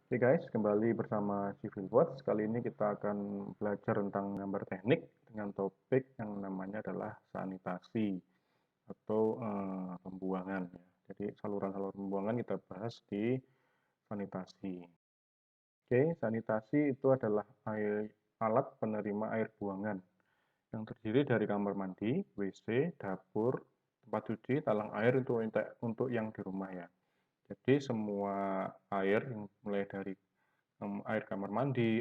Oke guys, kembali bersama Civil Watch. Kali ini kita akan belajar tentang gambar teknik dengan topik yang namanya adalah sanitasi atau pembuangan. Jadi saluran-saluran pembuangan kita bahas di sanitasi. Oke, sanitasi itu adalah alat penerima air buangan yang terdiri dari kamar mandi, WC, dapur, tempat cuci, talang air itu untuk yang di rumah ya. Jadi semua air yang mulai dari air kamar mandi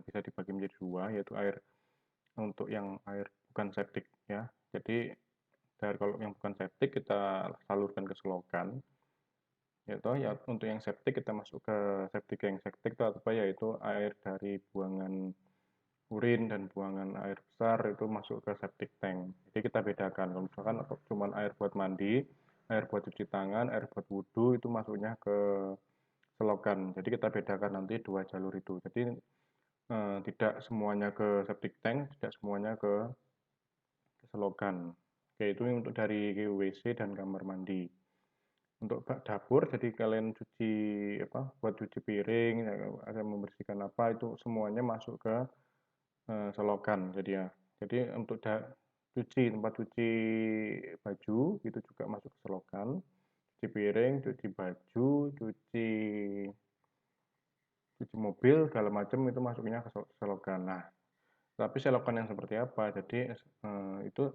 bisa dibagi menjadi dua, yaitu air untuk yang air bukan septik ya. Jadi dari kalau yang bukan septik kita salurkan ke selokan, yaitu ya untuk yang septik kita masuk ke septic yang septik itu apa yaitu air dari buangan urin dan buangan air besar itu masuk ke septic tank. Jadi kita bedakan kalau misalkan cuma air buat mandi, air buat cuci tangan, air buat wudhu itu masuknya ke selokan. Jadi kita bedakan nanti dua jalur itu. Jadi tidak semuanya ke septic tank, tidak semuanya ke selokan. Oke, itu untuk dari WC dan kamar mandi. Untuk dapur, jadi kalian cuci apa, buat cuci piring, ada membersihkan apa itu semuanya masuk ke selokan. Jadi ya, jadi untuk tempat cuci baju itu juga masuk ke selokan. Cuci piring, cuci baju, cuci mobil segala macam itu masuknya ke selokan. Nah, tapi selokan yang seperti apa? Jadi itu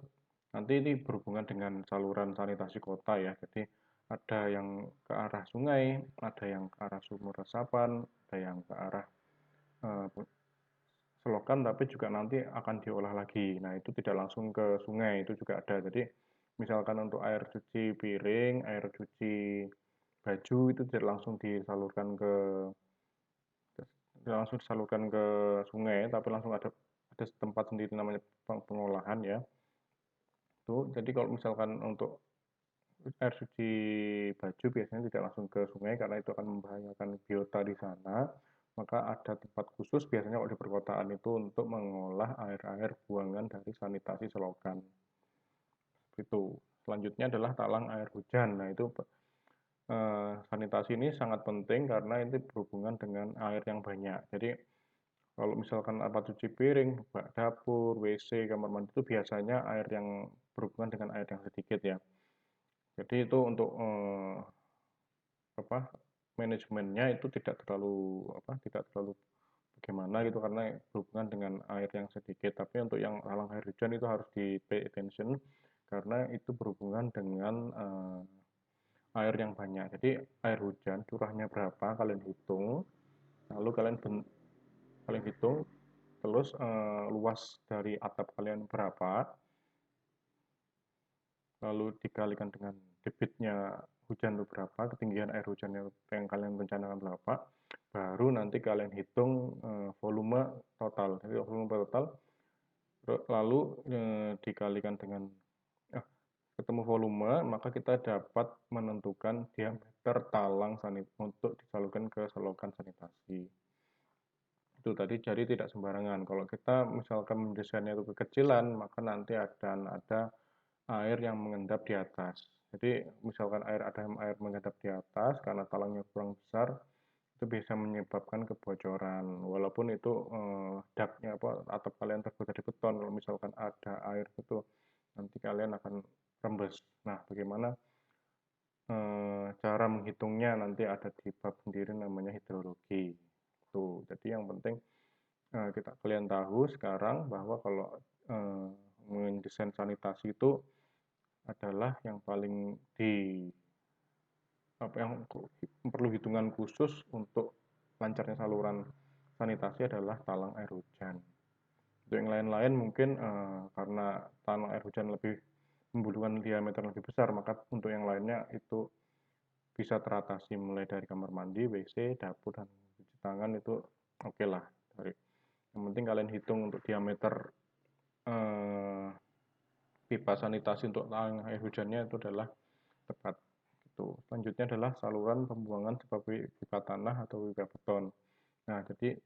nanti ini berhubungan dengan saluran sanitasi kota ya. Jadi ada yang ke arah sungai, ada yang ke arah sumur resapan, ada yang ke arah eh, selokan, tapi juga nanti akan diolah lagi. Nah, itu tidak langsung ke sungai, itu juga ada. Jadi misalkan untuk air cuci piring, air cuci baju itu tidak langsung disalurkan ke sungai, tapi langsung ada tempat sendiri namanya pengolahan ya. Tuh, jadi kalau misalkan untuk air cuci baju biasanya tidak langsung ke sungai karena itu akan membahayakan biota di sana. Maka ada tempat khusus biasanya kalau di perkotaan itu untuk mengolah air-air buangan dari sanitasi selokan. Itu. Selanjutnya adalah talang air hujan. Nah, itu sanitasi ini sangat penting karena itu berhubungan dengan air yang banyak. Jadi kalau misalkan apa cuci piring, bak dapur, WC, kamar mandi itu biasanya air yang berhubungan dengan air yang sedikit ya. Jadi itu untuk apa manajemennya itu tidak terlalu bagaimana gitu karena berhubungan dengan air yang sedikit. Tapi untuk yang talang air hujan itu harus di pay attention karena itu berhubungan dengan air yang banyak. Jadi air hujan curahnya berapa kalian hitung, lalu kalian hitung terus luas dari atap kalian berapa, lalu dikalikan dengan debitnya hujan itu berapa, ketinggian air hujan yang kalian rencanakan berapa, baru nanti kalian hitung volume total. Jadi volume total lalu dikalikan dengan ketemu volume, maka kita dapat menentukan diameter talang untuk disalurkan ke selokan sanitasi. Itu tadi jadi tidak sembarangan. Kalau kita misalkan mendesainnya itu kekecilan, maka nanti ada air yang mengendap di atas. Jadi misalkan ada air mengendap di atas karena talangnya kurang besar, itu bisa menyebabkan kebocoran. Walaupun itu ductnya atap kalian terbuat dari beton, kalau misalkan ada air itu nanti kalian akan rembes. Nah, bagaimana cara menghitungnya nanti ada di bab sendiri namanya hidrologi. Tuh, jadi yang penting kalian tahu sekarang bahwa kalau mendesain sanitasi itu adalah yang paling yang perlu hitungan khusus untuk lancarnya saluran sanitasi adalah talang air hujan. Untuk yang lain-lain mungkin karena talang air hujan lebih membutuhkan diameter lebih besar, maka untuk yang lainnya itu bisa teratasi mulai dari kamar mandi, WC, dapur, dan cuci tangan itu oke lah. Yang penting kalian hitung untuk diameter eh, pipa sanitasi untuk talang air hujannya itu adalah tepat. Itu. Selanjutnya adalah saluran pembuangan seperti pipa tanah atau pipa beton. Nah, jadi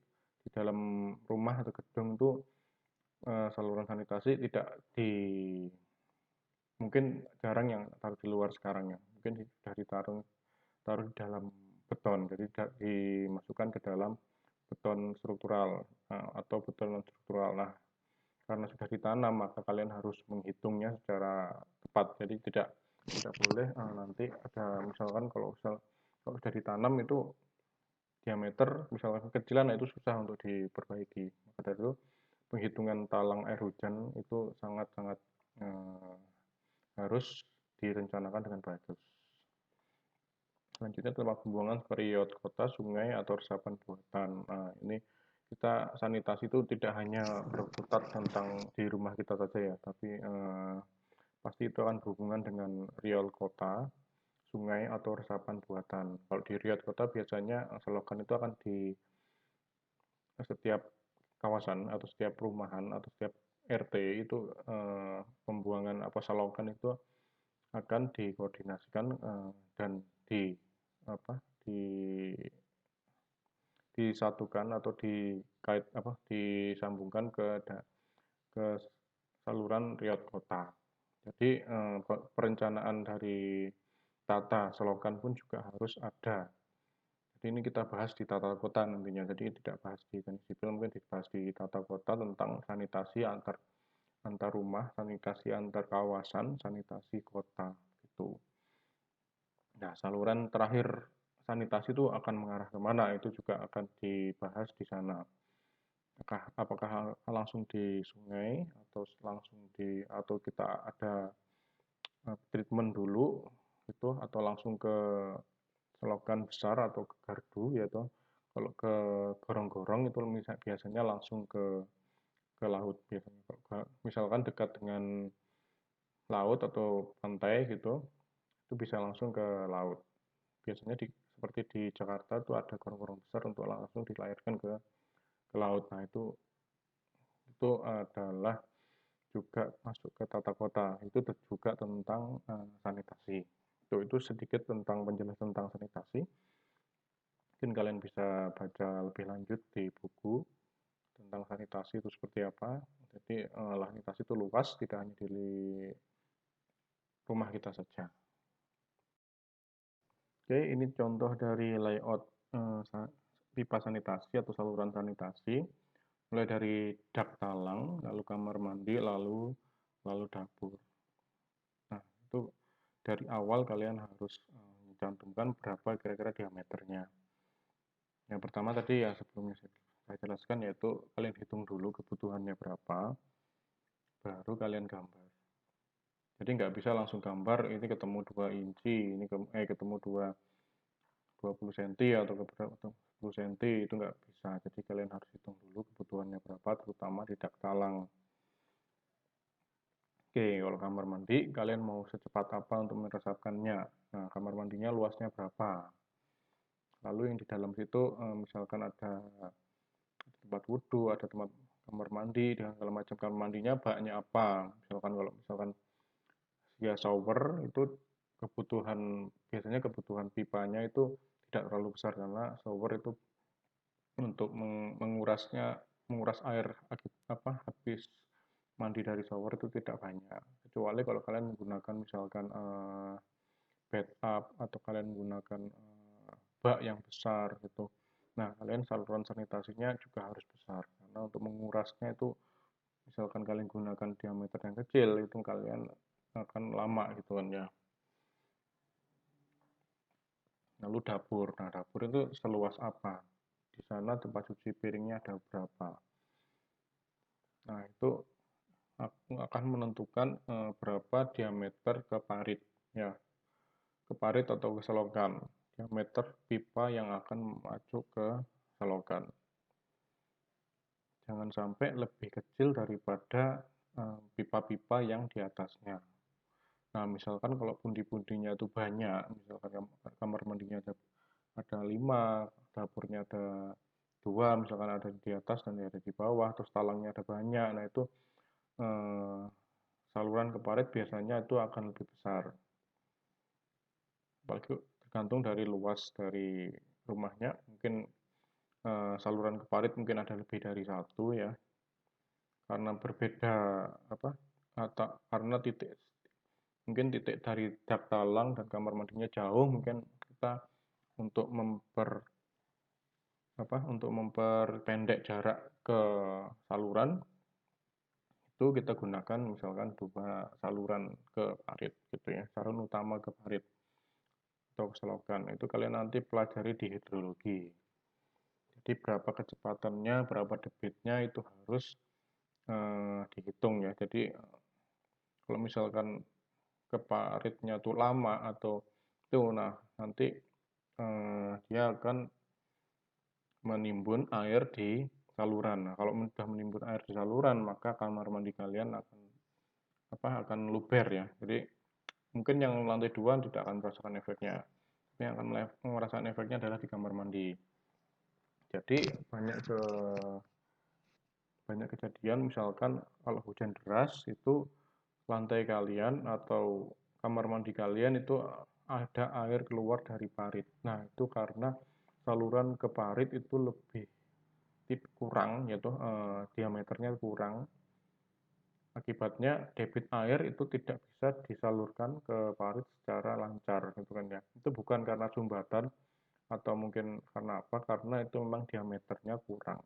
di dalam rumah atau gedung itu saluran sanitasi tidak mungkin jarang yang taruh di luar sekarang ya. Mungkin sudah taruh di dalam beton, jadi dimasukkan ke dalam beton struktural atau beton non struktural. Nah, karena sudah ditanam maka kalian harus menghitungnya secara tepat. Jadi tidak boleh nanti ada misalkan kalau sudah ditanam itu diameter misalkan kekecilan, nah itu susah untuk diperbaiki. Maka dari itu penghitungan talang air hujan itu sangat-sangat harus direncanakan dengan bagus. Selanjutnya tempat pembuangan period kota, sungai, atau resapan buatan. Nah, ini kita sanitasi itu tidak hanya berkutat tentang di rumah kita saja ya, tapi pasti itu akan berhubungan dengan riol kota, sungai, atau resapan buatan. Kalau di riol kota biasanya selokan itu akan di setiap kawasan atau setiap perumahan atau setiap RT itu pembuangan apa selokan itu akan dikoordinasikan dan di apa disatukan atau disambungkan ke saluran riot kota. Jadi perencanaan dari tata selokan pun juga harus ada. Jadi ini kita bahas di tata kota nantinya. Jadi tidak bahas di teknik sipil, mungkin dibahas di tata kota tentang sanitasi antar rumah, sanitasi antar kawasan, sanitasi kota itu. Nah, saluran terakhir sanitasi itu akan mengarah kemana? Itu juga akan dibahas di sana. Apakah langsung di sungai atau kita ada treatment dulu itu atau langsung ke selokan besar atau ke gardu ya toh. Kalau ke gorong-gorong itu biasanya langsung ke laut biasanya. Misalkan dekat dengan laut atau pantai gitu, itu bisa langsung ke laut. Biasanya seperti di Jakarta itu ada gorong-gorong besar untuk langsung dilahirkan ke laut. Nah, itu adalah juga masuk ke tata kota. Itu juga tentang sanitasi. Itu sedikit tentang penjelasan tentang sanitasi. Mungkin kalian bisa baca lebih lanjut di buku tentang sanitasi itu seperti apa. Jadi sanitasi itu luas, tidak hanya di rumah kita saja. Oke, ini contoh dari layout pipa sanitasi atau saluran sanitasi. Mulai dari dak talang, lalu kamar mandi, lalu dapur. Nah, itu dari awal kalian harus mencantumkan berapa kira-kira diameternya. Yang pertama tadi ya sebelumnya saya jelaskan yaitu kalian hitung dulu kebutuhannya berapa, baru kalian gambar. Jadi nggak bisa langsung gambar ini ketemu 2 inci, ini ketemu 20 cm atau 10 cm, itu nggak bisa. Jadi kalian harus hitung dulu kebutuhannya berapa, terutama di dak talang. Oke, kalau kamar mandi, kalian mau secepat apa untuk meresapkannya? Nah, kamar mandinya luasnya berapa? Lalu yang di dalam situ, misalkan ada tempat wudhu, ada tempat kamar mandi, dengan segala macam kamar mandinya banyak apa? Misalkan ya shower itu biasanya kebutuhan pipanya itu tidak terlalu besar karena shower itu untuk menguras air habis mandi dari shower itu tidak banyak, kecuali kalau kalian menggunakan misalkan bathtub atau kalian menggunakan bak yang besar gitu. Nah, kalian saluran sanitasinya juga harus besar karena untuk mengurasnya itu misalkan kalian gunakan diameter yang kecil itu kalian akan lama gitu kan ya. Lalu dapur. Nah, dapur itu seluas apa? Di sana tempat cuci piringnya ada berapa? Nah, itu akan menentukan berapa diameter ke parit ya. Ke parit atau ke selokan. Diameter pipa yang akan masuk ke selokan. Jangan sampai lebih kecil daripada pipa-pipa yang di atasnya. Nah, misalkan kalau pundi-pundinya itu banyak, misalkan kamar mandinya ada 5, dapurnya ada 2, misalkan ada di atas dan ada di bawah, terus talangnya ada banyak. Nah, itu saluran ke parit biasanya itu akan lebih besar. Apalagi tergantung dari luas dari rumahnya, mungkin saluran ke parit mungkin ada lebih dari satu ya. Karena berbeda karena titik dari dak talang dan kamar mandinya jauh, mungkin kita untuk memperpendek jarak ke saluran, itu kita gunakan misalkan dua saluran ke parit gitu ya, saluran utama ke parit atau ke selokan. Itu kalian nanti pelajari di hidrologi. Jadi berapa kecepatannya, berapa debitnya itu harus dihitung ya. Jadi kalau misalkan ke paritnya tuh lama atau itu, nah nanti dia akan menimbun air di saluran. Nah, kalau sudah menimbun air di saluran, maka kamar mandi kalian akan luber ya. Jadi mungkin yang lantai 2 tidak akan merasakan efeknya. Tapi yang akan merasakan efeknya adalah di kamar mandi. Jadi banyak kejadian misalkan kalau hujan deras itu lantai kalian atau kamar mandi kalian itu ada air keluar dari parit. Nah, itu karena saluran ke parit itu lebih kurang, yaitu diameternya kurang. Akibatnya debit air itu tidak bisa disalurkan ke parit secara lancar gitu kan ya. Itu bukan karena sumbatan atau mungkin karena apa, karena itu memang diameternya kurang.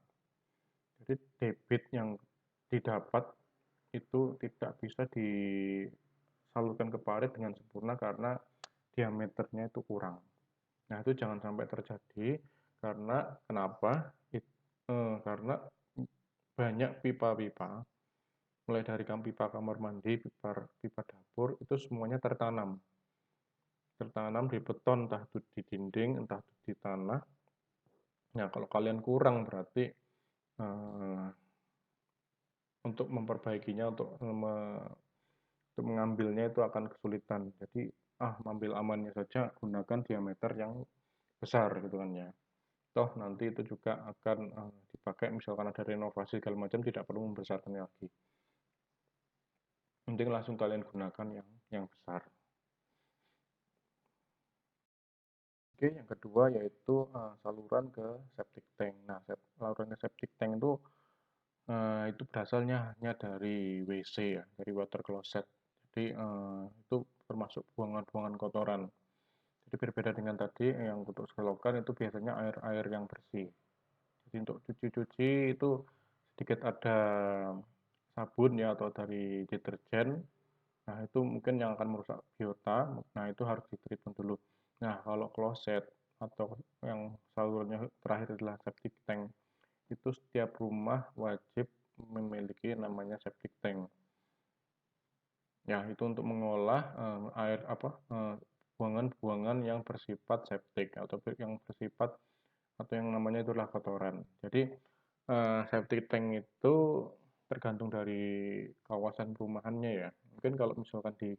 Jadi debit yang didapat itu tidak bisa disalurkan ke parit dengan sempurna karena diameternya itu kurang. Nah, itu jangan sampai terjadi karena kenapa? Karena banyak pipa-pipa, mulai dari pipa kamar mandi, pipa dapur, itu semuanya tertanam di beton, entah itu di dinding, entah itu di tanah. Nah, kalau kalian kurang berarti untuk memperbaikinya, untuk mengambilnya itu akan kesulitan. Jadi ambil amannya saja, gunakan diameter yang besar gitu kan ya. Toh nanti itu juga akan dipakai misalkan ada renovasi segala macam, tidak perlu membesarkan lagi. Mending langsung kalian gunakan yang besar. Oke, yang kedua yaitu saluran ke septic tank. Nah, saluran ke septic tank itu berasalnya hanya dari WC ya, dari water closet. Jadi itu termasuk buangan-buangan kotoran. Jadi berbeda dengan tadi yang untuk selokan itu biasanya air-air yang bersih. Jadi untuk cuci-cuci itu sedikit ada sabun ya atau dari deterjen. Nah, itu mungkin yang akan merusak biota. Nah, itu harus ditreatment dulu. Nah, kalau kloset atau yang salurannya terakhir adalah septic tank, itu setiap rumah wajib memiliki namanya septic tank. Ya, itu untuk mengolah air buangan-buangan yang bersifat septic atau yang bersifat atau yang namanya itulah kotoran. Jadi septic tank itu tergantung dari kawasan perumahannya ya. Mungkin kalau misalkan di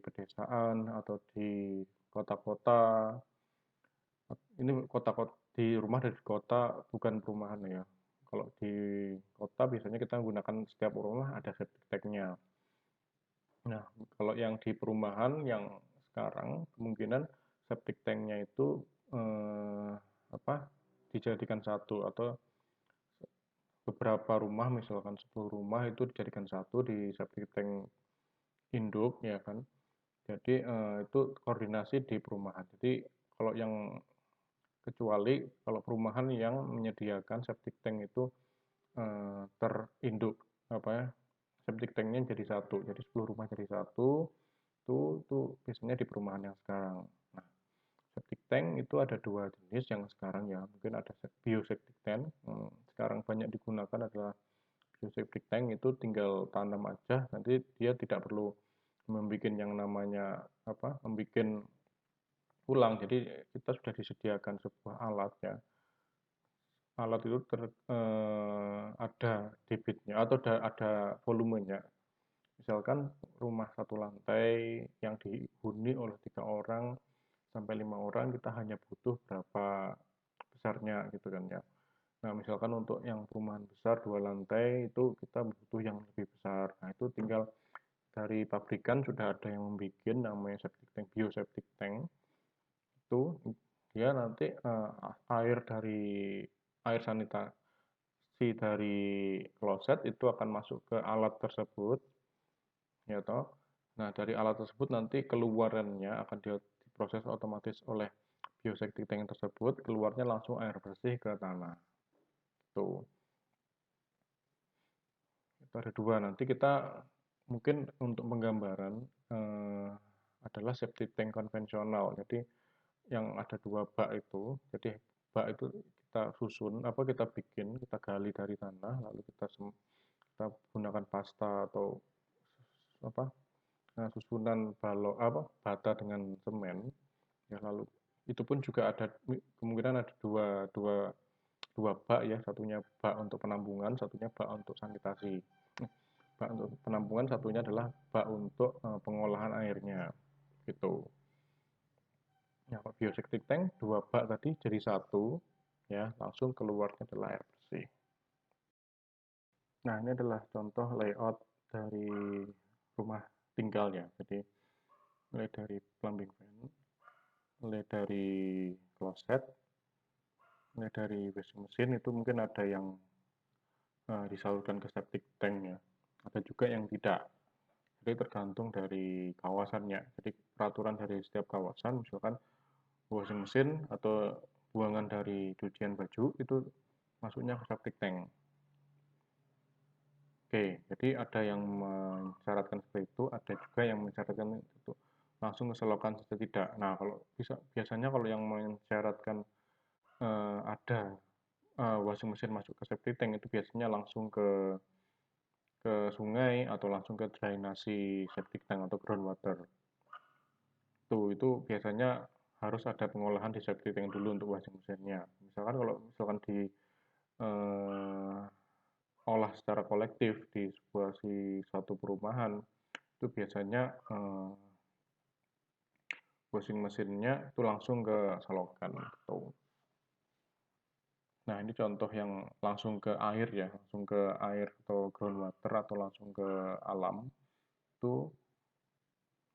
pedesaan atau di kota-kota, ini kota-kota di rumah dari kota bukan perumahan ya. Kalau di kota biasanya kita menggunakan setiap rumah ada septic tanknya. Nah, kalau yang di perumahan yang sekarang kemungkinan septic tanknya itu eh, dijadikan satu atau beberapa rumah misalkan 10 rumah itu dijadikan satu di septic tank induk ya kan. Jadi itu koordinasi di perumahan. Jadi kalau yang kecuali kalau perumahan yang menyediakan septic tank itu terinduk septic tanknya jadi satu. Jadi 10 rumah jadi satu. Itu biasanya di perumahan yang sekarang. Nah, septic tank itu ada dua jenis yang sekarang ya. Mungkin ada bioseptic tank. Sekarang banyak digunakan adalah bioseptic tank, itu tinggal tanam aja. Nanti dia tidak perlu membuat yang namanya membuat ulang. Jadi kita sudah disediakan sebuah alat ya. Alat itu ada debitnya atau ada volumenya. Misalkan rumah satu lantai yang dihuni oleh 3 orang sampai 5 orang, kita hanya butuh berapa besarnya gitu kan ya. Nah, misalkan untuk yang perumahan besar 2 lantai itu kita butuh yang lebih besar. Nah, itu tinggal dari pabrikan sudah ada yang membuat namanya septic tank, bioseptic tank. Itu dia nanti air sanitasi dari kloset itu akan masuk ke alat tersebut ya toh. Nah, dari alat tersebut nanti keluarannya akan diproses otomatis oleh biosafety tank tersebut keluarnya langsung air bersih ke tanah. Tuh. Itu ada dua. Nanti kita mungkin untuk penggambaran adalah septic tank konvensional. Jadi yang ada dua bak itu. Jadi bak itu kita susun, kita bikin, kita gali dari tanah, lalu kita gunakan pasta atau apa susunan bata dengan semen. Ya, lalu itu pun juga ada kemungkinan ada dua bak ya, satunya bak untuk penampungan, satunya bak untuk sanitasi. Bak untuk penampungan, satunya adalah bak untuk pengolahan airnya gitu. Ya, kalau bioseptic tank dua bak tadi jadi satu, ya langsung keluarnya adalah air bersih. Nah, ini adalah contoh layout dari rumah tinggalnya. Jadi mulai dari plumbing fan, mulai dari kloset, mulai dari washing machine itu mungkin ada yang disalurkan ke septic tank ya. Ada juga yang tidak. Jadi tergantung dari kawasannya. Jadi peraturan dari setiap kawasan, misalkan washing machine atau buangan dari cucian baju itu masuknya ke septic tank. Oke, jadi ada yang mensyaratkan seperti itu, ada juga yang mensyaratkan itu langsung ke selokan saja tidak. Nah, kalau biasanya kalau yang mensyaratkan ada washing machine masuk ke septic tank itu biasanya langsung ke sungai atau langsung ke drainasi septic tank atau groundwater. Itu biasanya harus ada pengolahan di septic tank dulu untuk washing machine-nya. Misalkan di olah secara kolektif di suatu perumahan, itu biasanya washing machine-nya itu langsung ke selokan gitu. Nah, ini contoh yang langsung ke air ya, langsung ke air atau groundwater atau langsung ke alam. Itu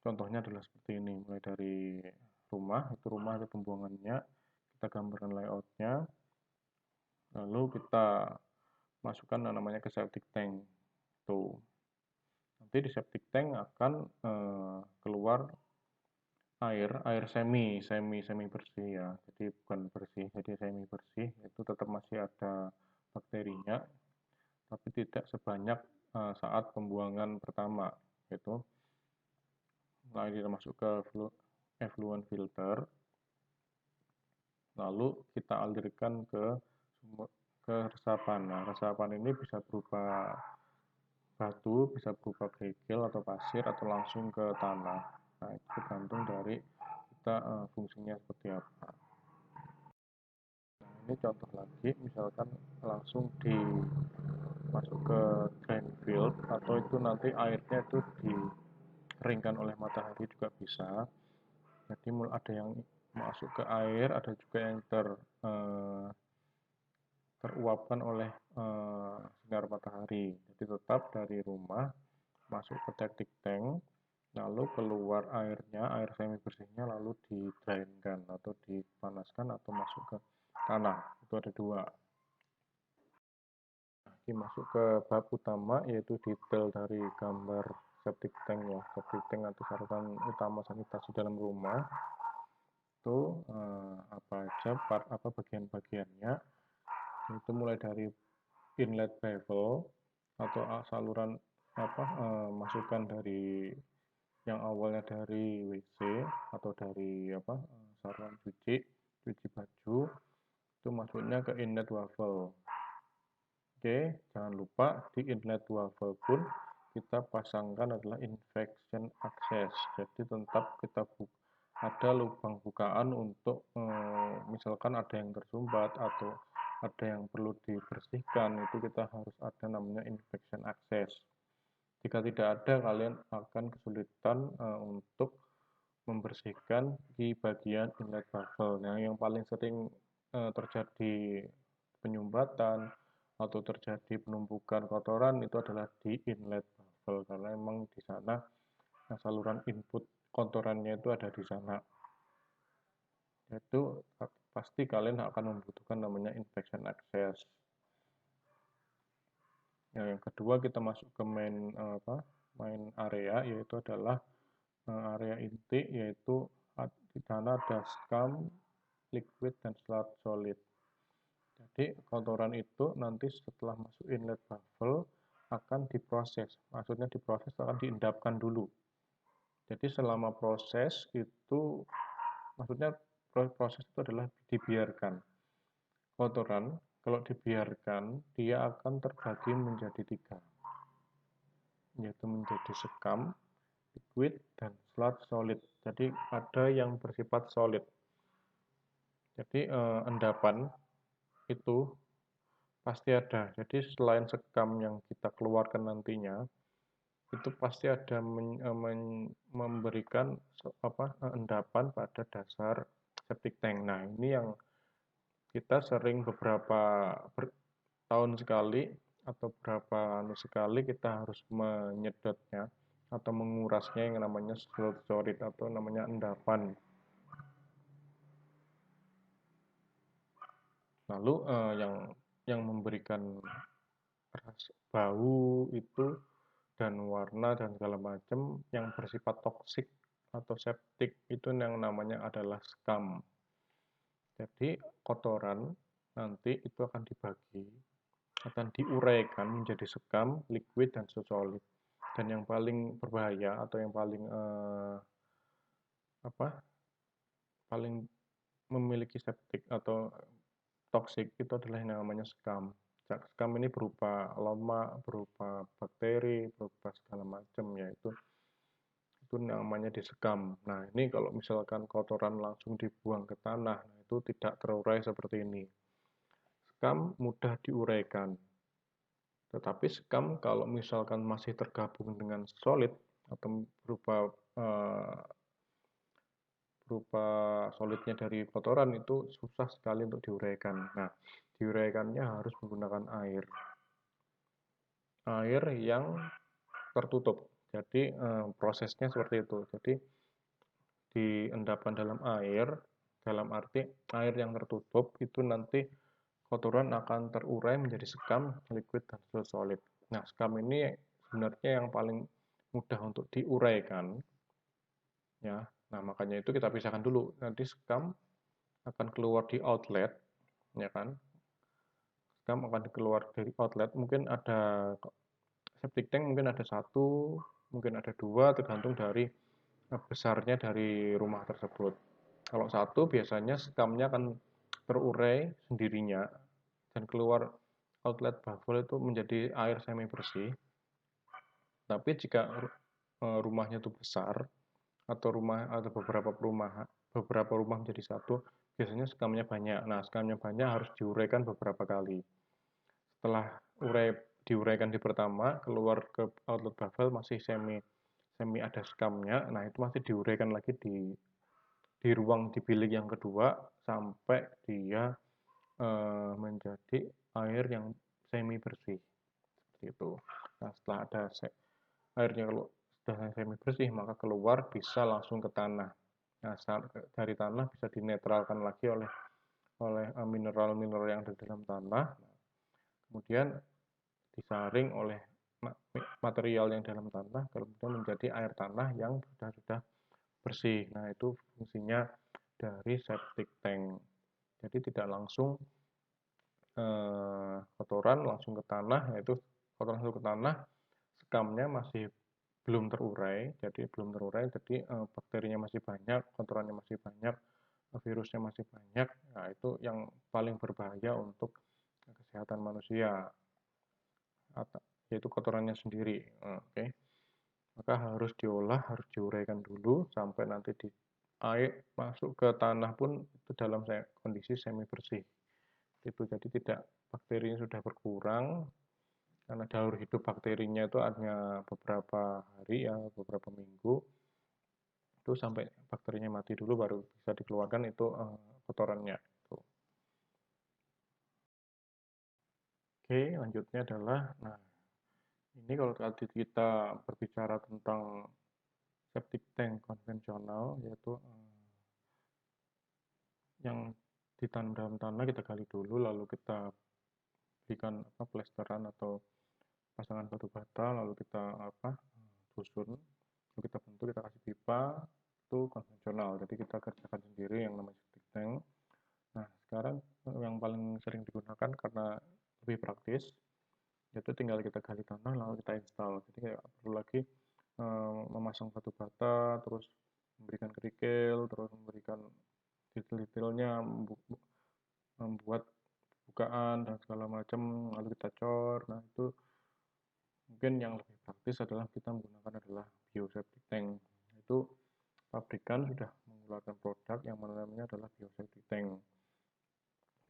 contohnya adalah seperti ini, mulai dari rumah, itu rumah ada pembuangannya, kita gambarkan layoutnya, lalu kita masukkan namanya ke septic tank. Tuh. Nanti di septic tank akan keluar air semi bersih ya. Jadi bukan bersih, jadi semi bersih itu tetap masih ada bakterinya, tapi tidak sebanyak saat pembuangan pertama, yaitu mulai kita masuk ke effluent filter, lalu kita alirkan ke resapan. Nah, resapan ini bisa berupa batu, bisa berupa kerikil atau pasir atau langsung ke tanah. Nah, itu tergantung dari kita fungsinya seperti apa. Nah, ini contoh lagi, misalkan langsung masuk ke drain field atau itu nanti airnya itu dikeringkan oleh matahari juga bisa. Jadi ada yang masuk ke air, ada juga yang teruapkan oleh sinar matahari. Jadi tetap dari rumah masuk ke septic tank, lalu keluar airnya, air semi bersihnya lalu di-drainkan atau dipanaskan atau masuk ke tanah. Itu ada dua. Masuk ke bab utama yaitu detail dari gambar septic tank ya, septic tank atau saluran utama sanitasi dalam rumah. Itu apa aja bagian-bagiannya. Itu mulai dari inlet bevel atau saluran masukan dari yang awalnya dari WC atau dari saluran cuci baju itu masuknya ke inlet waffle. Oke, jangan lupa di inlet waffle pun kita pasangkan adalah infection access. Jadi tetap kita ada lubang bukaan untuk misalkan ada yang tersumbat atau ada yang perlu dibersihkan, itu kita harus ada namanya infection access. Jika tidak ada, kalian akan kesulitan untuk membersihkan di bagian inlet waffle. Nah, yang paling sering terjadi penyumbatan atau terjadi penumpukan kotoran itu adalah di inlet waffle karena memang di sana saluran input kotorannya itu ada di sana. Itu pasti kalian akan membutuhkan namanya infection access. Yang kedua kita masuk ke main area, yaitu adalah area inti, yaitu di sana ada scum, liquid, dan solid. Jadi kotoran itu nanti setelah masuk inlet baffle akan diproses. Maksudnya diproses akan diendapkan dulu. Jadi selama proses itu, maksudnya proses itu adalah dibiarkan. Kotoran kalau dibiarkan dia akan terbagi menjadi 3, yaitu menjadi sekam, liquid, dan solid. Jadi ada yang bersifat solid. Jadi endapan itu pasti ada. Jadi selain sekam yang kita keluarkan nantinya, itu pasti ada memberikan endapan pada dasar septic tank. Nah, ini yang kita sering beberapa tahun sekali atau berapa sekali kita harus menyedotnya atau mengurasnya yang namanya solid atau namanya endapan. Lalu yang memberikan bau itu dan warna dan segala macam yang bersifat toksik atau septik itu yang namanya adalah scum. Jadi kotoran nanti itu akan dibagi, akan diuraikan menjadi sekam, liquid, dan solid. Dan yang paling berbahaya atau yang paling memiliki septik atau toksik itu adalah yang namanya scum. Scum ini berupa lemak, berupa bakteri, berupa segala macam, yaitu itu namanya disekam. Nah, ini kalau misalkan kotoran langsung dibuang ke tanah, nah itu tidak terurai seperti ini. Sekam mudah diuraikan. Tetapi sekam kalau misalkan masih tergabung dengan solid atau berupa solidnya dari kotoran itu susah sekali untuk diuraikan. Nah, diuraikannya harus menggunakan air. Air yang tertutup. Jadi prosesnya seperti itu. Jadi di endapan dalam air, dalam arti air yang tertutup itu nanti kotoran akan terurai menjadi sekam, liquid, dan solid. Nah, sekam ini sebenarnya yang paling mudah untuk diuraikan, ya. Nah, makanya itu kita pisahkan dulu. Nanti sekam akan keluar di outlet, ya kan? Sekam akan keluar dari outlet. Mungkin ada septic tank, mungkin ada 1, mungkin ada 2, tergantung dari besarnya dari rumah tersebut. Kalau 1 biasanya skamnya akan terurai sendirinya dan keluar outlet baffle itu menjadi air semi bersih. Tapi jika rumahnya itu besar atau beberapa rumah menjadi 1, biasanya skamnya banyak. Nah, skamnya banyak harus diuraikan beberapa kali. Setelah diuraikan di pertama, keluar ke outlet baffle masih semi ada skamnya. Nah, itu masih diuraikan lagi di bilik yang kedua sampai dia menjadi air yang semi bersih. Seperti itu. Nah, setelah ada airnya kalau sudah semi bersih, maka keluar bisa langsung ke tanah. Nah, dari tanah bisa dinetralkan lagi oleh mineral-mineral yang ada di dalam tanah. Kemudian disaring oleh material yang dalam tanah, kemudian menjadi air tanah yang sudah bersih. Nah, itu fungsinya dari septic tank. Jadi tidak langsung kotoran langsung ke tanah, yaitu kotoran langsung ke tanah, skamnya masih belum terurai, jadi bakterinya masih banyak, kotorannya masih banyak, virusnya masih banyak. Nah, itu yang paling berbahaya untuk kesehatan manusia, yaitu kotorannya sendiri. Oke. Maka harus diolah, harus diuraikan dulu sampai nanti di air masuk ke tanah pun itu dalam kondisi semi bersih. Itu jadi tidak, bakterinya sudah berkurang karena daur hidup bakterinya itu hanya beberapa hari, ya beberapa minggu, itu sampai bakterinya mati dulu baru bisa dikeluarkan itu kotorannya. Oke, lanjutnya adalah, nah ini kalau tadi kita berbicara tentang septic tank konvensional, yaitu yang ditanam dalam tanah kita gali dulu, lalu kita berikan plesteran atau pasangan batu bata, lalu kita susun, lalu kita bentuk, kita kasih pipa, itu konvensional. Jadi kita kerjakan sendiri yang namanya septic tank. Nah, sekarang yang paling sering digunakan karena lebih praktis, itu tinggal kita gali tanah lalu kita install. Jadi kayak perlu lagi memasang batu bata, terus memberikan kerikil, terus memberikan detail-detailnya, membuat bukaan dan segala macam, lalu kita cor. Nah, itu mungkin yang lebih praktis adalah kita menggunakan adalah bioseptic tank. Itu pabrikan sudah mengeluarkan produk yang namanya adalah bioseptic tank.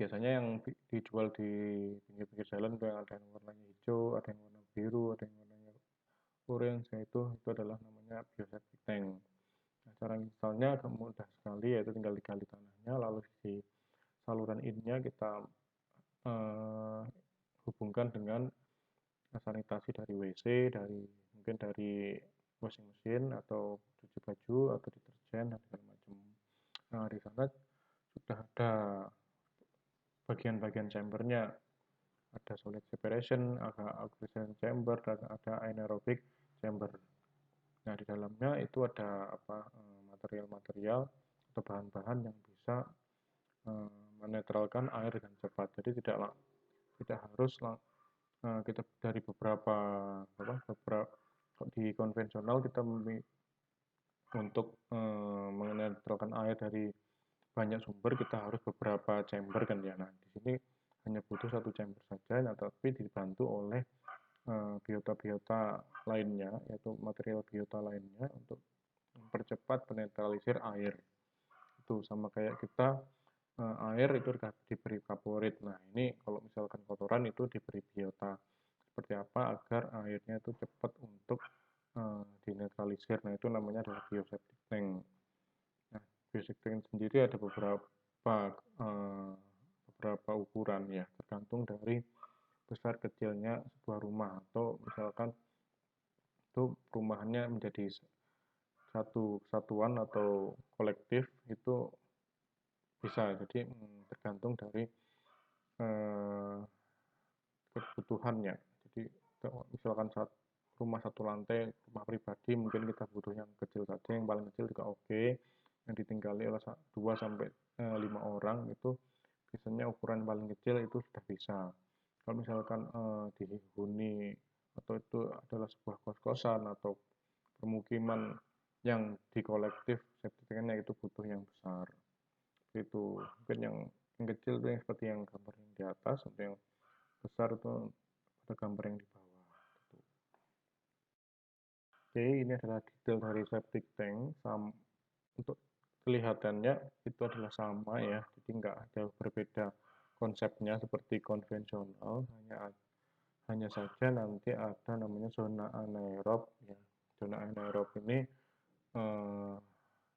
Biasanya yang dijual di pinggir-pinggir jalan itu yang ada yang warnanya hijau, ada yang warna biru, ada yang warnanya orange, itu adalah namanya bioseptic tank. Nah, cara installnya mudah sekali, yaitu tinggal digali tanahnya, lalu di saluran innya kita hubungkan dengan sanitasi dari WC, mungkin dari washing machine atau cuci baju atau deterjen dan segala macam. Nah, di sana sudah ada bagian-bagian chambernya, ada solid separation, ada oxygen chamber, dan ada anaerobic chamber. Nah, di dalamnya itu ada material-material atau bahan-bahan yang bisa menetralkan air dengan cepat. Jadi tidak harus kita dari beberapa di konvensional kita untuk menetralkan air dari banyak sumber kita harus beberapa chamber kan ya. Nah, di sini hanya butuh satu chamber saja, nah, tapi dibantu oleh biota-biota lainnya, yaitu material biota lainnya untuk mempercepat penetralisir air. Itu sama kayak kita air itu diberi kaporit. Nah, ini kalau misalkan kotoran itu diberi biota. Seperti apa agar airnya itu cepat untuk dinetralisir. Nah, itu namanya adalah bioseptic tank. Nah, bioseptic tank sendiri ada beberapa ukuran ya, tergantung dari besar kecilnya sebuah rumah, atau misalkan itu perumahannya menjadi satu kesatuan atau kolektif, itu bisa. Jadi tergantung dari kebutuhannya. Jadi misalkan rumah satu lantai, rumah pribadi, mungkin kita butuh yang kecil saja, yang paling kecil juga oke, yang ditinggali oleh 2 sampai 5 orang, itu biasanya ukuran paling kecil itu sudah bisa. Kalau misalkan dihuni atau itu adalah sebuah kos-kosan atau permukiman yang dikolektif, septic-nya itu butuh yang besar. Itu mungkin yang kecil itu yang seperti yang gambar yang di atas, atau yang besar itu ada gambar yang di bawah. Oke, ini adalah detail dari septic tank. Untuk kelihatannya itu adalah sama ya, jadi nggak ada berbeda konsepnya seperti konvensional, hanya saja nanti ada namanya zona anaerob ya. Zona anaerob ini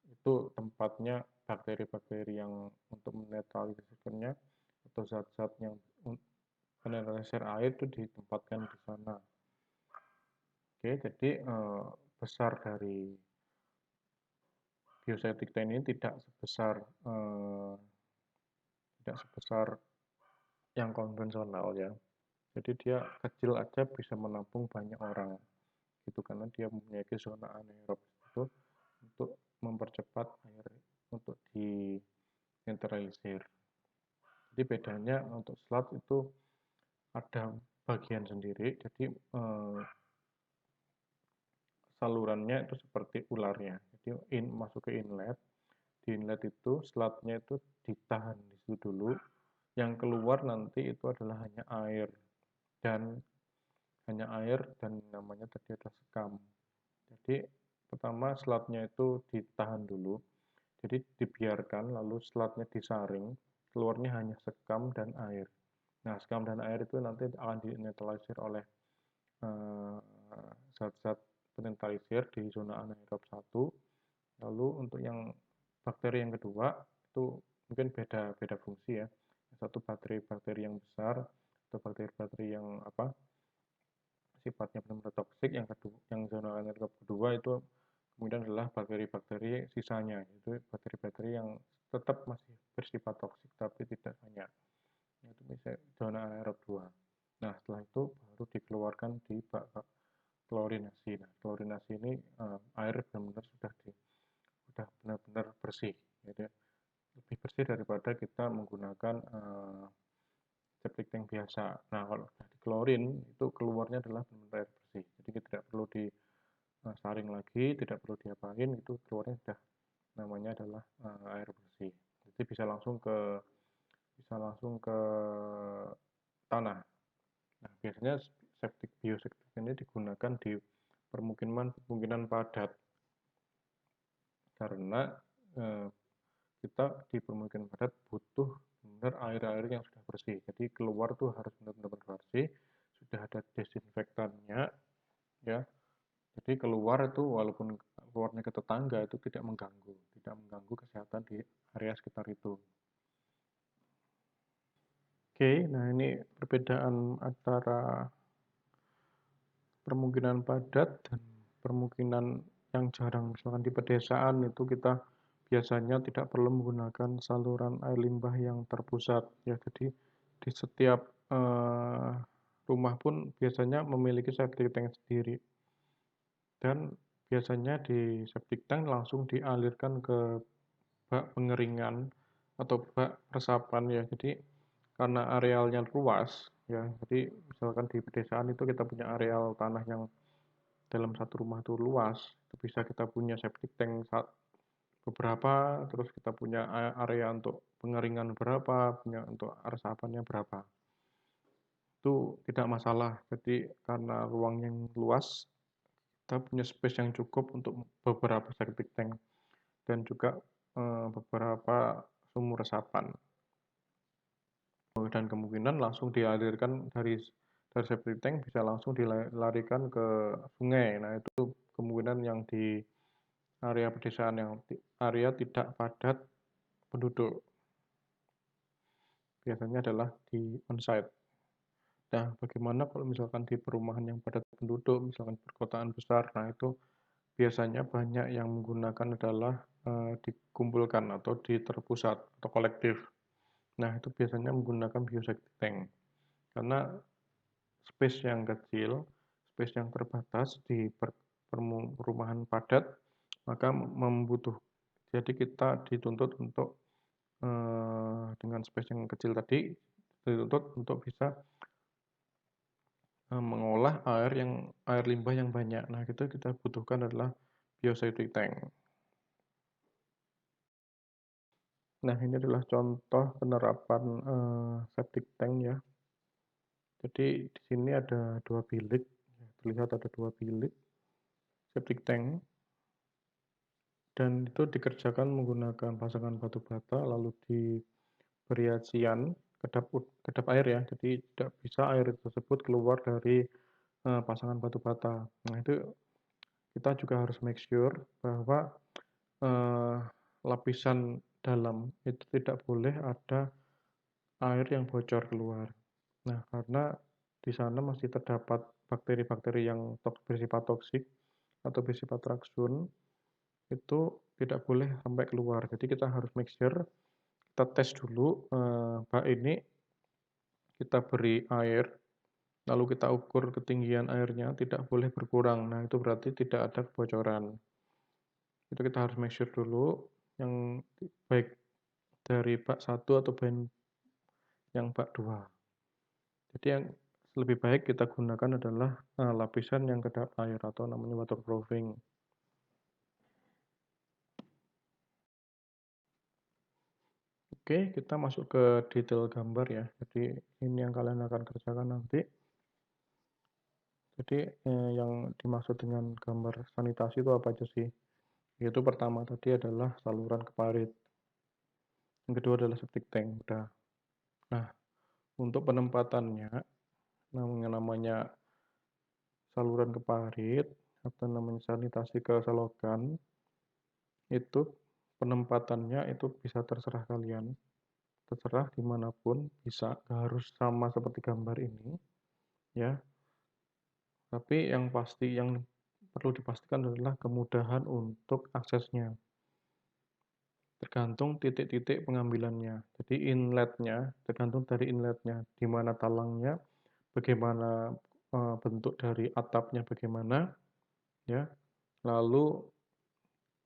itu tempatnya bakteri-bakteri yang untuk menetralisirnya atau zat-zat yang menetralisir air itu ditempatkan di sana. Oke, jadi besar dari bioseptic tank ini tidak sebesar yang konvensional ya. Jadi dia kecil aja bisa menampung banyak orang gitu, karena dia memiliki zona anaerob itu untuk mempercepat air untuk dinetralisir. Jadi bedanya untuk slot itu ada bagian sendiri, jadi salurannya itu seperti ularnya. Jadi masuk ke inlet, di inlet itu slotnya itu ditahan di situ dulu. Yang keluar nanti itu adalah hanya air dan namanya tadi ada sekam. Jadi pertama slotnya itu ditahan dulu, jadi dibiarkan, lalu slotnya disaring, keluarnya hanya sekam dan air. Nah, sekam dan air itu nanti akan dinetralisir oleh zat-zat penetralisir di zona anaerob 1. Lalu untuk yang bakteri yang kedua itu mungkin beda fungsi ya. Yang satu bakteri-bakteri yang besar atau bakteri-bakteri yang sifatnya benar-benar toksik. Yang zona anaerob kedua itu kemudian adalah bakteri-bakteri sisanya, itu bakteri-bakteri yang tetap masih bersifat toksik tapi tidak banyak. Itu misalnya zona anaerob 2. Nah, setelah itu baru dikeluarkan di bak klorinasi. Nah, klorinasi ini air benar-benar sudah benar-benar bersih. Jadi lebih bersih daripada kita menggunakan septic tank biasa. Nah, kalau sudah diklorin itu keluarnya adalah benar-benar air bersih. Jadi kita tidak perlu disaring lagi, tidak perlu diapain, itu keluarnya sudah namanya adalah air bersih. Jadi bisa langsung ke tanah. Nah, biasanya bioseptic ini digunakan di permukiman padat karena eh, kita di permukiman padat butuh benar air-air yang sudah bersih. Jadi keluar tuh harus benar-benar bersih, sudah ada desinfektannya, ya. Jadi keluar itu walaupun keluarnya ke tetangga itu tidak mengganggu kesehatan di area sekitar itu. Oke, nah ini perbedaan antara permukiman padat dan permukiman yang jarang, misalkan di pedesaan itu kita biasanya tidak perlu menggunakan saluran air limbah yang terpusat ya. Jadi di setiap rumah pun biasanya memiliki septic tank sendiri, dan biasanya di septic tank langsung dialirkan ke bak pengeringan atau bak resapan ya. Jadi karena arealnya luas ya, jadi misalkan di pedesaan itu kita punya areal tanah yang dalam satu rumah itu luas, itu bisa kita punya septic tank beberapa, terus kita punya area untuk pengeringan berapa, punya untuk resapannya berapa. Itu tidak masalah. Jadi karena ruang yang luas, kita punya space yang cukup untuk beberapa septic tank dan juga beberapa sumur resapan. Dan kemungkinan langsung dialirkan dari septic tank bisa langsung dilarikan ke sungai. Nah, itu kemungkinan yang di area pedesaan yang area tidak padat penduduk. Biasanya adalah di onsite. Nah, bagaimana kalau misalkan di perumahan yang padat penduduk, misalkan perkotaan besar, nah itu biasanya banyak yang menggunakan adalah dikumpulkan atau terpusat atau kolektif. Nah, itu biasanya menggunakan bioseptic tank. Karena space yang kecil, space yang terbatas di perumahan padat, maka jadi kita dituntut untuk dengan space yang kecil tadi, dituntut untuk bisa mengolah air limbah yang banyak. Nah, itu kita butuhkan adalah bioseptic tank. Nah, ini adalah contoh penerapan septic tank ya. Jadi di sini ada 2 bilik, terlihat ada 2 bilik septic tank, dan itu dikerjakan menggunakan pasangan batu bata, lalu diberi acian kedap air ya. Jadi tidak bisa air tersebut keluar dari pasangan batu bata. Nah, itu kita juga harus make sure bahwa lapisan dalam itu tidak boleh ada air yang bocor keluar. Nah, karena di sana masih terdapat bakteri-bakteri yang bersifat toksik atau bersifat racun, itu tidak boleh sampai keluar. Jadi kita harus make sure kita tes dulu bak ini, kita beri air, lalu kita ukur ketinggian airnya tidak boleh berkurang. Nah, itu berarti tidak ada kebocoran. Itu kita harus make sure dulu yang baik dari bak 1 atau yang bak 2. Jadi yang lebih baik kita gunakan adalah lapisan yang kedap air atau namanya waterproofing. Oke, kita masuk ke detail gambar ya. Jadi ini yang kalian akan kerjakan nanti. Jadi yang dimaksud dengan gambar sanitasi itu apa aja sih? Yaitu pertama tadi adalah saluran ke parit. Yang kedua adalah septic tank. Udah. Nah, untuk penempatannya, namanya saluran ke parit atau namanya sanitasi ke selokan, itu penempatannya itu bisa terserah kalian. Terserah dimanapun bisa, nggak harus sama seperti gambar ini ya. Tapi yang pasti yang perlu dipastikan adalah kemudahan untuk aksesnya, tergantung titik-titik pengambilannya. Jadi inletnya tergantung dari inletnya, di mana talangnya, bagaimana bentuk dari atapnya, bagaimana ya, lalu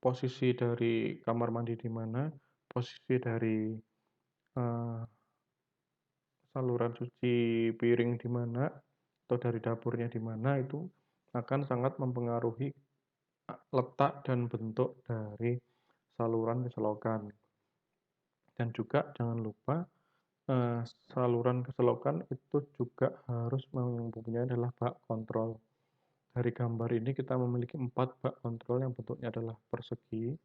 posisi dari kamar mandi di mana, posisi dari eh, saluran cuci piring di mana atau dari dapurnya di mana itu akan sangat mempengaruhi letak dan bentuk dari saluran ke selokan. Dan juga jangan lupa saluran ke selokan itu juga harus mempunyai adalah bak kontrol. Dari gambar ini kita memiliki 4 bak kontrol yang bentuknya adalah persegi.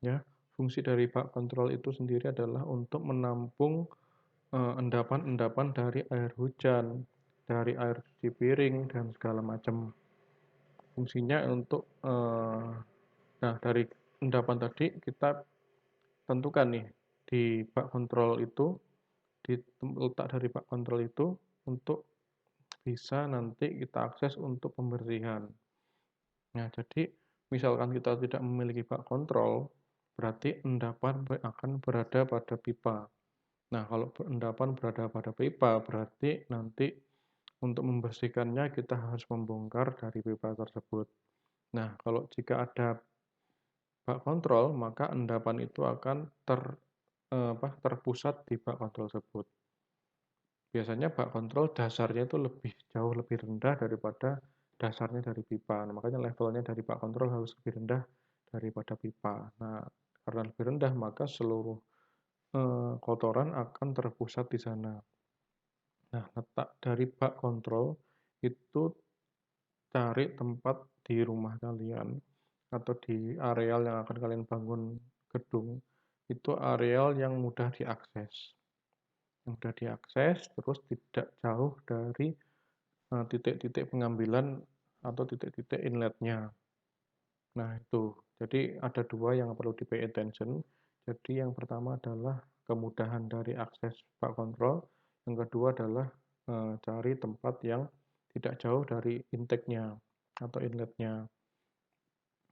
Ya, fungsi dari bak kontrol itu sendiri adalah untuk menampung endapan-endapan dari air hujan, dari air cuci piring dan segala macam. Fungsinya untuk nah dari endapan tadi kita tentukan nih di bak kontrol itu, di letak dari bak kontrol itu untuk bisa nanti kita akses untuk pembersihan. Nah, jadi misalkan kita tidak memiliki bak kontrol, berarti endapan akan berada pada pipa. Nah, kalau endapan berada pada pipa, berarti nanti untuk membersihkannya kita harus membongkar dari pipa tersebut. Nah, kalau jika ada bak kontrol, maka endapan itu akan terpusat di bak kontrol tersebut. Biasanya bak kontrol dasarnya itu jauh lebih rendah daripada dasarnya dari pipa. Nah, makanya levelnya dari bak kontrol harus lebih rendah daripada pipa. Nah, karena lebih rendah, maka seluruh kotoran akan terpusat di sana. Nah, letak dari bak kontrol itu cari tempat di rumah kalian atau di areal yang akan kalian bangun gedung, itu areal yang mudah diakses. Yang mudah diakses, terus tidak jauh dari titik-titik pengambilan atau titik-titik inletnya. Nah, itu. Jadi ada dua yang perlu di pay attention. Jadi yang pertama adalah kemudahan dari akses bak kontrol. Yang kedua adalah cari tempat yang tidak jauh dari intake-nya atau inletnya.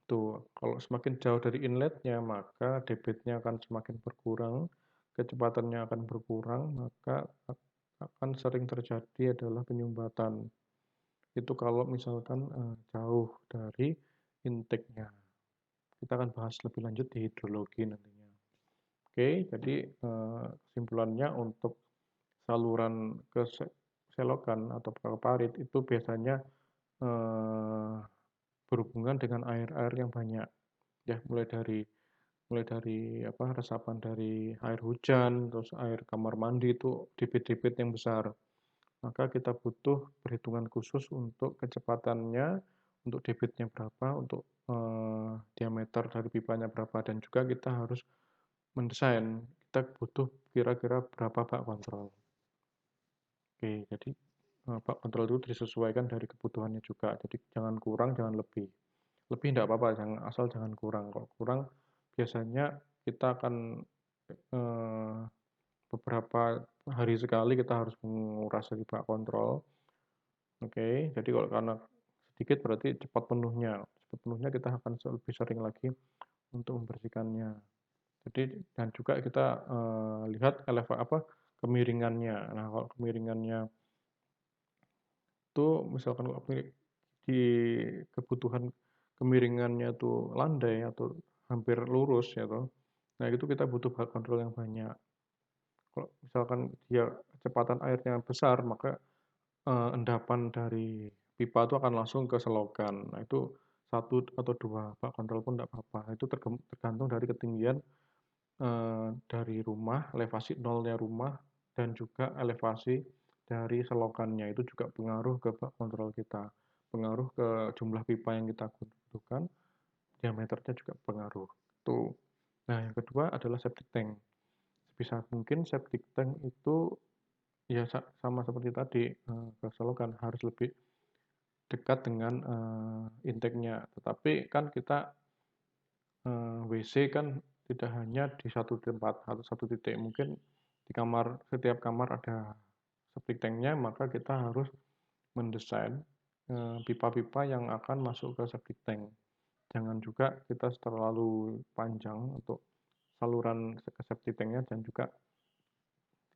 Tuh, kalau semakin jauh dari inletnya, maka debitnya akan semakin berkurang, kecepatannya akan berkurang, maka akan sering terjadi adalah penyumbatan. Itu kalau misalkan jauh dari intake-nya. Kita akan bahas lebih lanjut di hidrologi nantinya. Oke, jadi kesimpulannya untuk saluran ke selokan atau ke parit itu biasanya berhubungan dengan air-air yang banyak. Ya, mulai dari resapan dari air hujan, terus air kamar mandi itu debit-debit yang besar. Maka kita butuh perhitungan khusus untuk kecepatannya, untuk debitnya berapa, untuk diameter dari pipanya berapa, dan juga kita harus mendesain kita butuh kira-kira berapa bak kontrol. Oke, jadi bak kontrol itu disesuaikan dari kebutuhannya juga. Jadi jangan kurang, jangan lebih. Lebih tidak apa-apa, asal jangan kurang. Kalau kurang, biasanya kita akan beberapa hari sekali kita harus menguras dari bak kontrol. Oke, jadi kalau karena sedikit berarti cepat penuhnya. Cepat penuhnya kita akan lebih sering lagi untuk membersihkannya. Jadi dan juga kita lihat kemiringannya. Nah, kalau kemiringannya itu misalkan di kebutuhan kemiringannya itu landai atau hampir lurus ya toh. Nah, itu kita butuh bak kontrol yang banyak. Kalau misalkan dia kecepatan airnya besar, maka endapan dari pipa itu akan langsung ke selokan. Nah, itu satu atau dua bak kontrol pun tidak apa-apa. Itu tergantung dari ketinggian dari rumah, elevasi nolnya rumah, dan juga elevasi dari selokannya. Itu juga pengaruh ke bak kontrol kita. Pengaruh ke jumlah pipa yang kita butuhkan, diameternya juga pengaruh. Tuh. Nah, yang kedua adalah septic tank. Sebisa mungkin septic tank itu ya sama seperti tadi, ke selokan harus lebih dekat dengan intake-nya. Tetapi kan kita WC kan tidak hanya di satu tempat atau satu titik. Mungkin di setiap kamar ada septic tank-nya, maka kita harus mendesain pipa-pipa yang akan masuk ke septic tank. Jangan juga kita terlalu panjang untuk saluran ke septic tank-nya, dan juga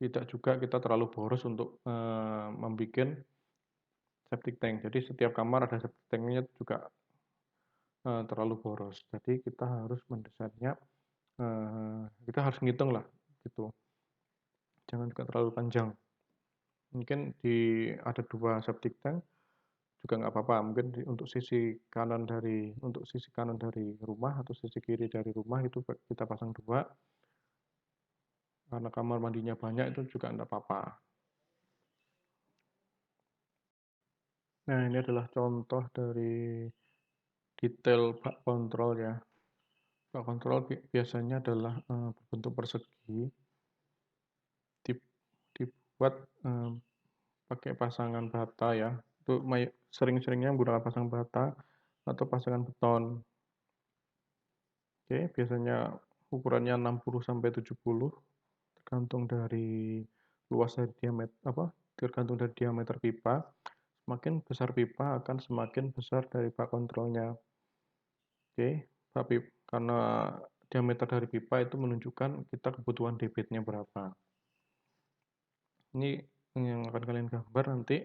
tidak juga kita terlalu boros untuk membuat septic tank. Jadi setiap kamar ada septic tank-nya juga terlalu boros. Jadi kita harus mendesainnya kita harus ngitung lah gitu. Jangan juga terlalu panjang. Mungkin ada 2 septic tank juga nggak apa-apa. Mungkin untuk sisi kanan dari rumah atau sisi kiri dari rumah itu kita pasang 2, karena kamar mandinya banyak itu juga nggak apa-apa. Nah, ini adalah contoh dari detail bak kontrol ya. Bak kontrol biasanya adalah berbentuk persegi, dibuat pakai pasangan bata ya. Itu sering-seringnya menggunakan pasang bata atau pasangan beton. Oke, biasanya ukurannya 60 sampai 70, tergantung dari luas dari tergantung dari diameter pipa. Semakin besar pipa akan semakin besar dari bak kontrolnya. Oke, karena diameter dari pipa itu menunjukkan kita kebutuhan debitnya berapa. Ini yang akan kalian gambar nanti.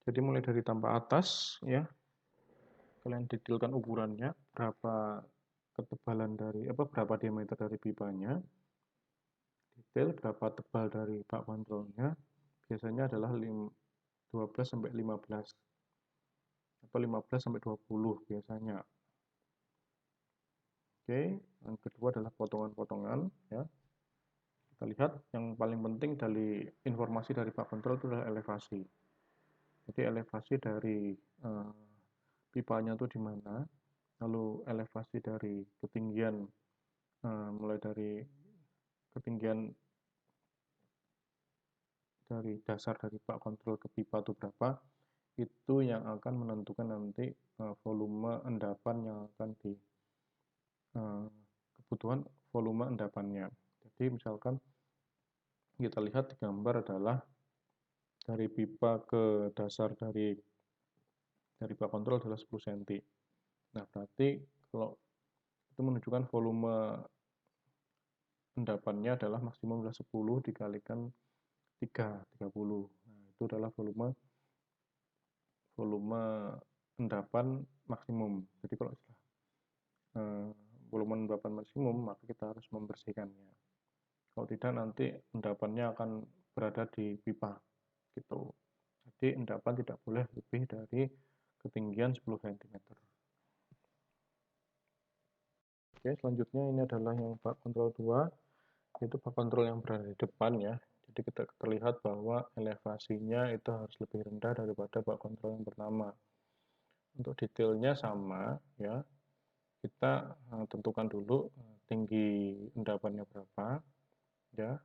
Jadi mulai dari tampak atas ya, kalian detailkan ukurannya, berapa ketebalan dari berapa diameter dari pipanya, detail berapa tebal dari bak kontrolnya. Biasanya adalah 12 sampai 15 atau 15 sampai 20 biasanya. Oke, yang kedua adalah potongan-potongan ya. Kita lihat yang paling penting dari informasi dari bak kontrol itu adalah elevasi. Jadi elevasi dari pipanya itu di mana, lalu elevasi dari ketinggian mulai dari ketinggian dari dasar dari bak kontrol ke pipa itu berapa, itu yang akan menentukan nanti volume endapan yang akan kebutuhan volume endapannya. Jadi misalkan kita lihat di gambar adalah dari pipa ke dasar dari bak kontrol adalah 10 cm. Nah, berarti kalau itu menunjukkan volume endapannya adalah maksimum adalah 10 dikalikan 30. Nah, itu adalah volume endapan maksimum. Jadi kalau volume endapan maksimum, maka kita harus membersihkannya. Kalau tidak nanti endapannya akan berada di pipa gitu. Jadi endapan tidak boleh lebih dari ketinggian 10 cm. Oke, selanjutnya ini adalah yang bak kontrol 2, yaitu bak kontrol yang berada di depan ya. Jadi kita terlihat bahwa elevasinya itu harus lebih rendah daripada bak kontrol yang pertama. Untuk detailnya sama ya. Kita tentukan dulu tinggi endapannya berapa ya.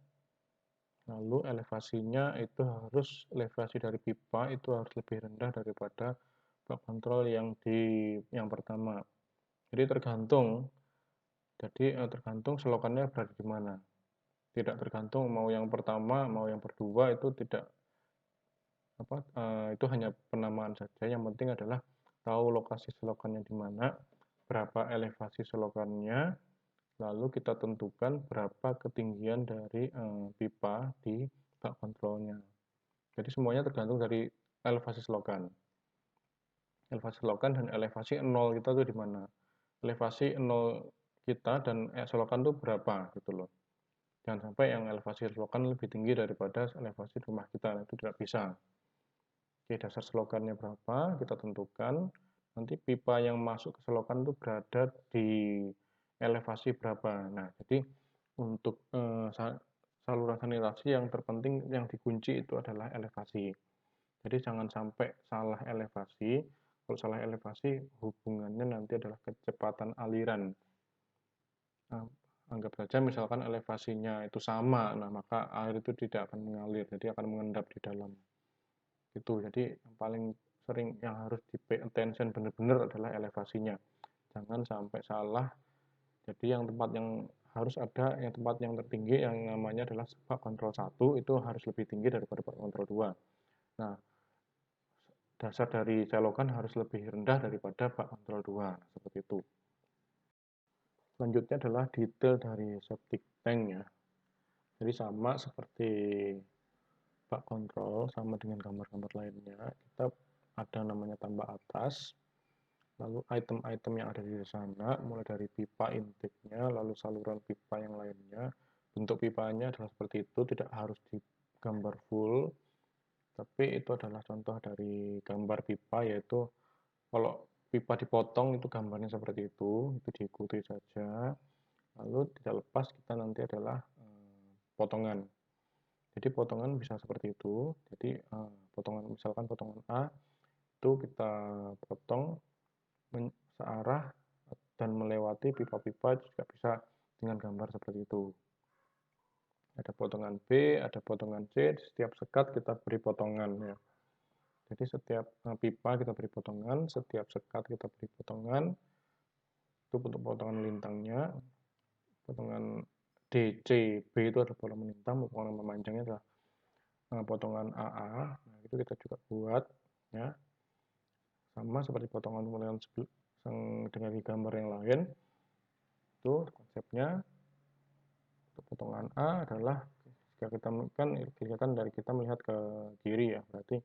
Lalu elevasinya itu harus elevasi dari pipa itu harus lebih rendah daripada bak kontrol yang pertama. Jadi tergantung selokannya berada di mana. Tidak tergantung mau yang pertama, mau yang kedua itu tidak itu hanya penamaan saja. Yang penting adalah tahu lokasi selokannya di mana, berapa elevasi selokannya, lalu kita tentukan berapa ketinggian dari pipa di bak kontrolnya. Jadi semuanya tergantung dari elevasi selokan. Elevasi selokan dan elevasi nol kita tuh di mana. Elevasi nol kita dan selokan tuh berapa gitu loh. Jangan sampai yang elevasi selokan lebih tinggi daripada elevasi rumah kita, itu tidak bisa. Oke, dasar selokannya berapa, kita tentukan. Nanti pipa yang masuk ke selokan itu berada di elevasi berapa. Nah, jadi untuk saluran sanitasi yang terpenting, yang dikunci itu adalah elevasi. Jadi jangan sampai salah elevasi. Kalau salah elevasi, hubungannya nanti adalah kecepatan aliran. Nah, anggap saja misalkan elevasinya itu sama, nah maka air itu tidak akan mengalir, jadi akan mengendap di dalam. Gitu. Jadi yang paling sering yang harus di pay attention benar-benar adalah elevasinya. Jangan sampai salah. Jadi yang tempat yang harus ada, yang tempat yang tertinggi yang namanya adalah bak kontrol 1 itu harus lebih tinggi daripada bak kontrol 2. Nah, dasar dari selokan harus lebih rendah daripada bak kontrol 2, seperti itu. Selanjutnya adalah detail dari septic tank ya. Jadi sama seperti bak kontrol, sama dengan gambar-gambar lainnya, kita ada namanya tambak atas. lalu item-item yang ada di sana, mulai dari pipa intake-nya, lalu saluran pipa yang lainnya. Bentuk pipanya adalah seperti itu, tidak harus digambar full, tapi itu adalah contoh dari gambar pipa, yaitu kalau pipa dipotong itu gambarnya seperti itu diikuti saja. Lalu tidak lepas kita nanti adalah potongan. Jadi potongan bisa seperti itu. Jadi potongan, misalkan potongan A itu kita potong searah dan melewati pipa-pipa, juga bisa dengan gambar seperti itu. Ada potongan B, ada potongan C, di setiap sekat kita beri potongan ya. Jadi setiap pipa kita beri potongan, setiap sekat kita beri potongan. Itu untuk potongan lintangnya. Potongan D, C, B itu adalah potongan lintang, potongan memanjangnya adalah potongan AA. Nah, itu kita juga buat ya. Sama seperti potongan-potongan dengan gambar yang lain. Itu konsepnya. Untuk potongan A adalah jika kita kan kelihatan dari kita melihat ke kiri ya, berarti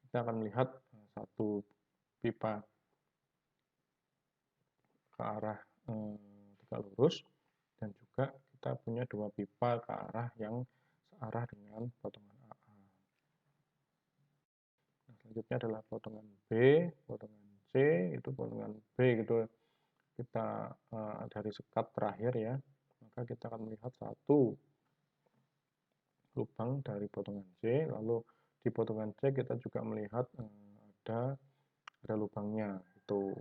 kita akan melihat satu pipa ke arah tegak lurus, dan juga kita punya dua pipa ke arah yang searah dengan potongan AA. Nah, selanjutnya adalah potongan B, potongan C, itu potongan B gitu. Kita dari sekat terakhir ya, maka kita akan melihat satu lubang dari potongan C, lalu di potongan C kita juga melihat ada lubangnya itu.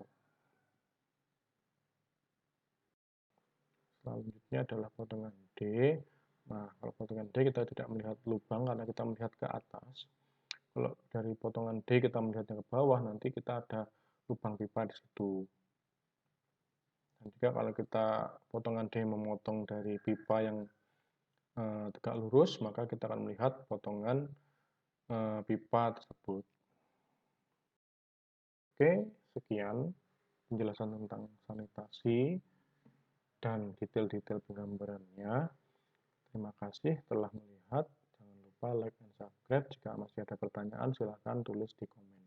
Selanjutnya adalah potongan D. Nah, kalau potongan D kita tidak melihat lubang karena kita melihat ke atas. Kalau dari potongan D kita melihatnya ke bawah, nanti kita ada lubang pipa di situ. Dan juga kalau kita potongan D memotong dari pipa yang tegak lurus, maka kita akan melihat potongan pipa tersebut. Oke, sekian penjelasan tentang sanitasi dan detail-detail penggambarannya. Terima kasih telah melihat. Jangan lupa like dan subscribe. Jika masih ada pertanyaan, silakan tulis di komen.